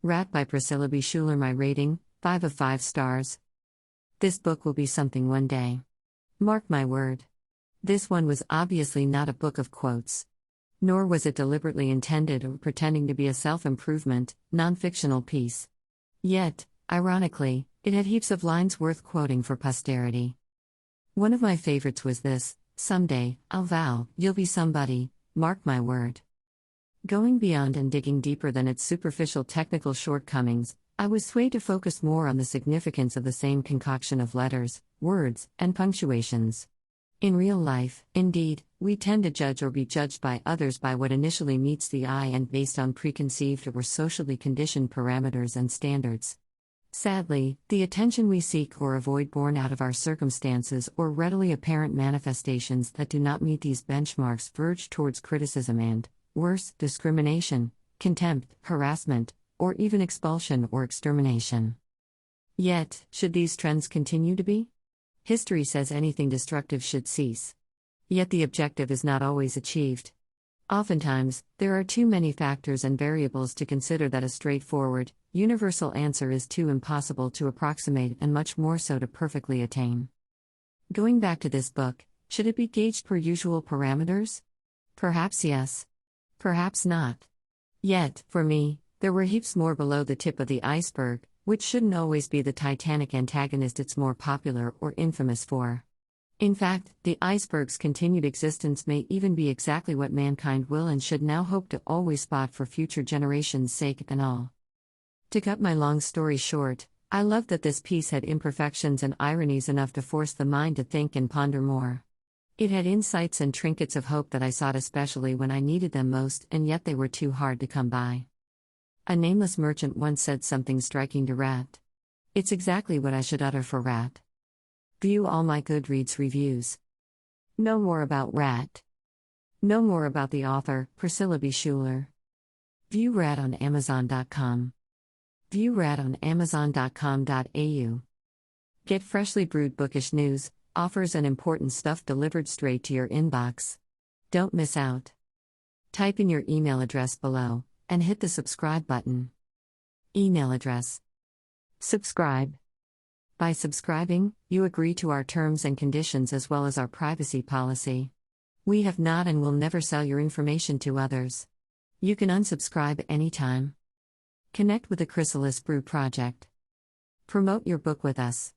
Rat by Priscilla B. Shuler. My rating, 5 of 5 stars. This book will be something one day. Mark my word. This one was obviously not a book of quotes. Nor was it deliberately intended or pretending to be a self-improvement, non-fictional piece. Yet, ironically, it had heaps of lines worth quoting for posterity. One of my favorites was this: "Someday, I'll vow, you'll be somebody, mark my word." Going beyond and digging deeper than its superficial technical shortcomings, I was swayed to focus more on the significance of the same concoction of letters, words, and punctuations. In real life, indeed, we tend to judge or be judged by others by what initially meets the eye and based on preconceived or socially conditioned parameters and standards. Sadly, the attention we seek or avoid born out of our circumstances or readily apparent manifestations that do not meet these benchmarks verge towards criticism and, worse, discrimination, contempt, harassment, or even expulsion or extermination. Yet, should these trends continue to be? History says anything destructive should cease. Yet the objective is not always achieved. Oftentimes, there are too many factors and variables to consider that a straightforward, universal answer is too impossible to approximate and much more so to perfectly attain. Going back to this book, should it be gauged per usual parameters? Perhaps yes. Perhaps not. Yet, for me, there were heaps more below the tip of the iceberg, which shouldn't always be the titanic antagonist it's more popular or infamous for. In fact, the iceberg's continued existence may even be exactly what mankind will and should now hope to always spot for future generations' sake and all. To cut my long story short, I loved that this piece had imperfections and ironies enough to force the mind to think and ponder more. It had insights and trinkets of hope that I sought especially when I needed them most, and yet they were too hard to come by. A nameless merchant once said something striking to Rat. It's exactly what I should utter for Rat. View all my Goodreads reviews. Know more about Rat. Know more about the author, Priscilla B. Shuler. View Rat on Amazon.com. View Rat on Amazon.com.au. Get freshly brewed bookish news, offers, and important stuff delivered straight to your inbox. Don't miss out. Type in your email address below, and hit the subscribe button. Email address. Subscribe. By subscribing, you agree to our terms and conditions as well as our privacy policy. We have not and will never sell your information to others. You can unsubscribe anytime. Connect with the Chrysalis Brew Project. Promote your book with us.